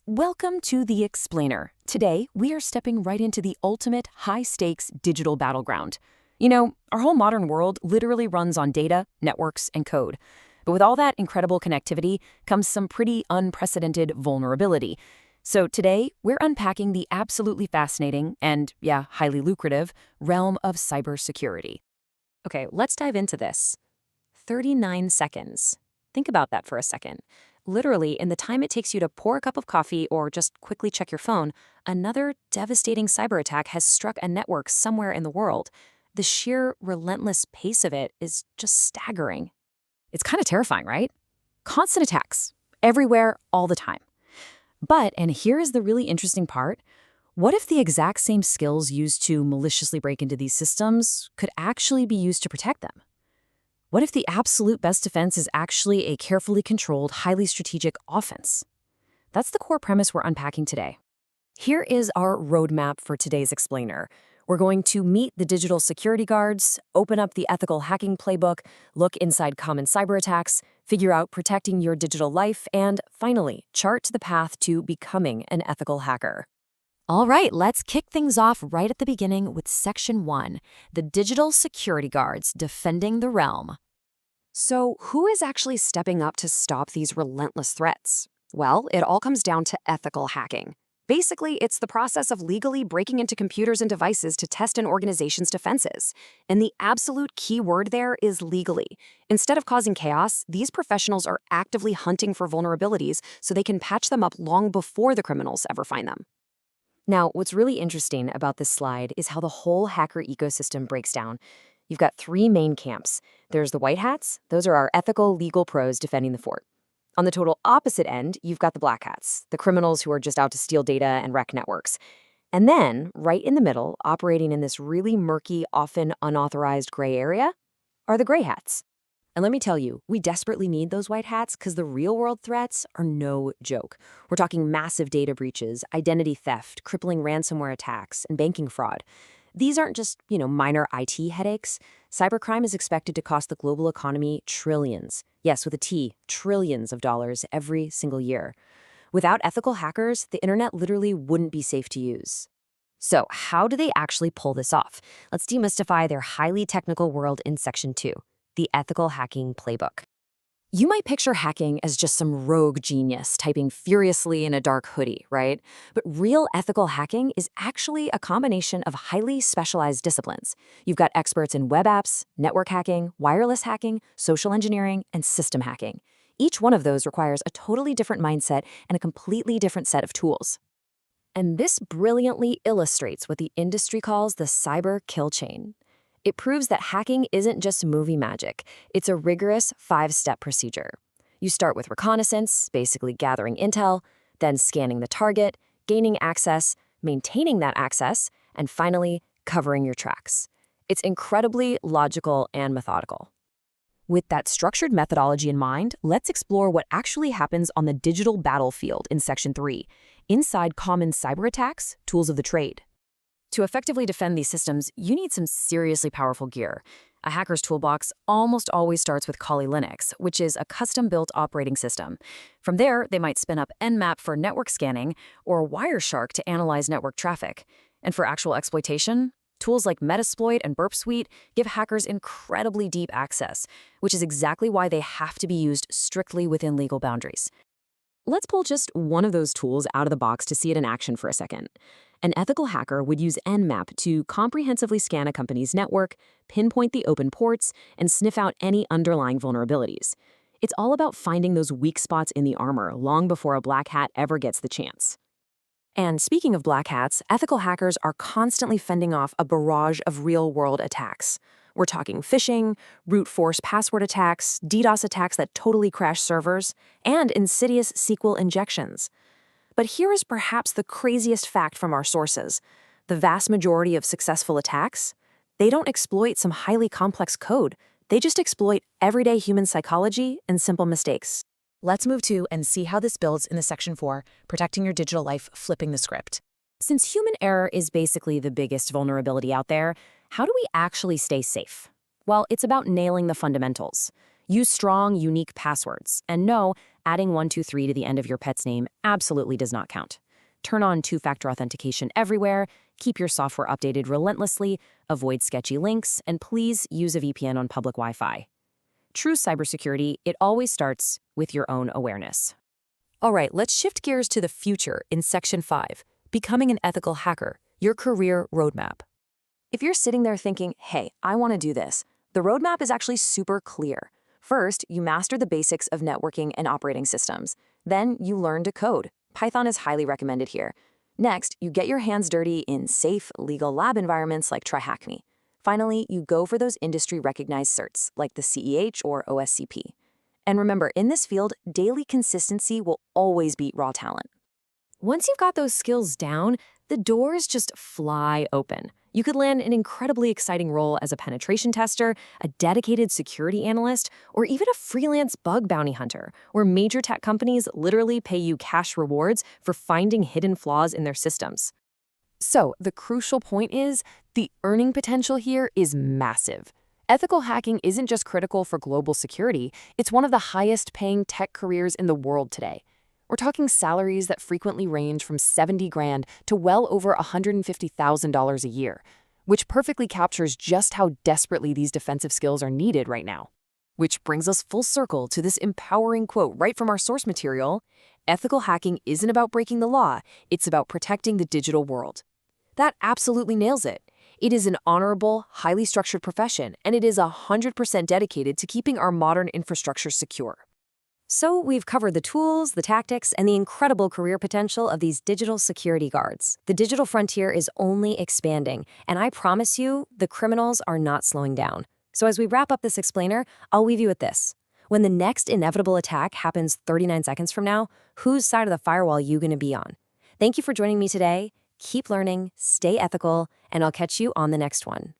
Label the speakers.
Speaker 1: Welcome to The Explainer. Today, we are stepping right into the ultimate high-stakes digital battleground. Our whole modern world literally runs on data, networks, and code. But with all that incredible connectivity comes some pretty unprecedented vulnerability. So today, we're unpacking the absolutely fascinating and, highly lucrative realm of cybersecurity. Okay, let's dive into this. 39 seconds. Think about that for a second. Literally, in the time it takes you to pour a cup of coffee or just quickly check your phone, another devastating cyber attack has struck a network somewhere in the world. The sheer relentless pace of it is just staggering. It's kind of terrifying, right? Constant attacks, everywhere, all the time. But, and here is the really interesting part, what if the exact same skills used to maliciously break into these systems could actually be used to protect them? What if the absolute best defense is actually a carefully controlled, highly strategic offense? That's the core premise we're unpacking today. Here is our roadmap for today's explainer. We're going to meet the digital security guards, open up the ethical hacking playbook, look inside common cyber attacks, figure out protecting your digital life, and finally, chart the path to becoming an ethical hacker. All right, let's kick things off right at the beginning with Section 1, the digital security guards defending the realm. So, who is actually stepping up to stop these relentless threats? Well, it all comes down to ethical hacking. Basically, it's the process of legally breaking into computers and devices to test an organization's defenses. And the absolute key word there is legally. Instead of causing chaos, these professionals are actively hunting for vulnerabilities so they can patch them up long before the criminals ever find them. Now, what's really interesting about this slide is how the whole hacker ecosystem breaks down. You've got three main camps. There's the white hats. Those are our ethical, legal pros defending the fort. On the total opposite end, you've got the black hats, the criminals who are just out to steal data and wreck networks. And then, right in the middle, operating in this really murky, often unauthorized gray area, are the gray hats. And let me tell you, we desperately need those white hats because the real-world threats are no joke. We're talking massive data breaches, identity theft, crippling ransomware attacks, and banking fraud. These aren't just, minor IT headaches. Cybercrime is expected to cost the global economy trillions. Yes, with a T, trillions of dollars every single year. Without ethical hackers, the internet literally wouldn't be safe to use. So, how do they actually pull this off? Let's demystify their highly technical world in Section 2, the ethical hacking playbook. You might picture hacking as just some rogue genius typing furiously in a dark hoodie, right? But real ethical hacking is actually a combination of highly specialized disciplines. You've got experts in web apps, network hacking, wireless hacking, social engineering, and system hacking. Each one of those requires a totally different mindset and a completely different set of tools. And this brilliantly illustrates what the industry calls the cyber kill chain. It proves that hacking isn't just movie magic. It's a rigorous 5-step procedure. You start with reconnaissance, basically gathering intel, then scanning the target, gaining access, maintaining that access, and finally, covering your tracks. It's incredibly logical and methodical. With that structured methodology in mind, let's explore what actually happens on the digital battlefield in Section 3, inside common cyber attacks, tools of the trade. To effectively defend these systems, you need some seriously powerful gear. A hacker's toolbox almost always starts with Kali Linux, which is a custom-built operating system. From there, they might spin up Nmap for network scanning or Wireshark to analyze network traffic. And for actual exploitation, tools like Metasploit and Burp Suite give hackers incredibly deep access, which is exactly why they have to be used strictly within legal boundaries. Let's pull just one of those tools out of the box to see it in action for a second. An ethical hacker would use Nmap to comprehensively scan a company's network, pinpoint the open ports, and sniff out any underlying vulnerabilities. It's all about finding those weak spots in the armor long before a black hat ever gets the chance. And speaking of black hats, ethical hackers are constantly fending off a barrage of real-world attacks. We're talking phishing, brute force password attacks, DDoS attacks that totally crash servers, and insidious SQL injections. But here is perhaps the craziest fact from our sources. The vast majority of successful attacks, they don't exploit some highly complex code. They just exploit everyday human psychology and simple mistakes. Let's move to and see how this builds in the Section 4, protecting your digital life, flipping the script. Since human error is basically the biggest vulnerability out there, how do we actually stay safe? Well, it's about nailing the fundamentals. Use strong, unique passwords. And no, adding 123 to the end of your pet's name absolutely does not count. Turn on two-factor authentication everywhere, keep your software updated relentlessly, avoid sketchy links, and please use a VPN on public Wi-Fi. True cybersecurity, it always starts with your own awareness. All right, let's shift gears to the future in Section 5, Becoming an Ethical Hacker, Your Career Roadmap. If you're sitting there thinking, hey, I want to do this, the roadmap is actually super clear. First, you master the basics of networking and operating systems. Then you learn to code. Python is highly recommended here. Next, you get your hands dirty in safe, legal lab environments like TryHackMe. Finally, you go for those industry-recognized certs like the CEH or OSCP. And remember, in this field, daily consistency will always beat raw talent. Once you've got those skills down, the doors just fly open. You could land an incredibly exciting role as a penetration tester, a dedicated security analyst, or even a freelance bug bounty hunter, where major tech companies literally pay you cash rewards for finding hidden flaws in their systems. So, the crucial point is, the earning potential here is massive. Ethical hacking isn't just critical for global security, it's one of the highest-paying tech careers in the world today. We're talking salaries that frequently range from 70 grand to well over $150,000 a year, which perfectly captures just how desperately these defensive skills are needed right now. Which brings us full circle to this empowering quote right from our source material: ethical hacking isn't about breaking the law, it's about protecting the digital world. That absolutely nails it. It is an honorable, highly structured profession, and it is 100% dedicated to keeping our modern infrastructure secure. So we've covered the tools, the tactics, and the incredible career potential of these digital security guards. The digital frontier is only expanding, and I promise you, the criminals are not slowing down. So as we wrap up this explainer, I'll leave you with this. When the next inevitable attack happens 39 seconds from now, whose side of the firewall are you going to be on? Thank you for joining me today. Keep learning, stay ethical, and I'll catch you on the next one.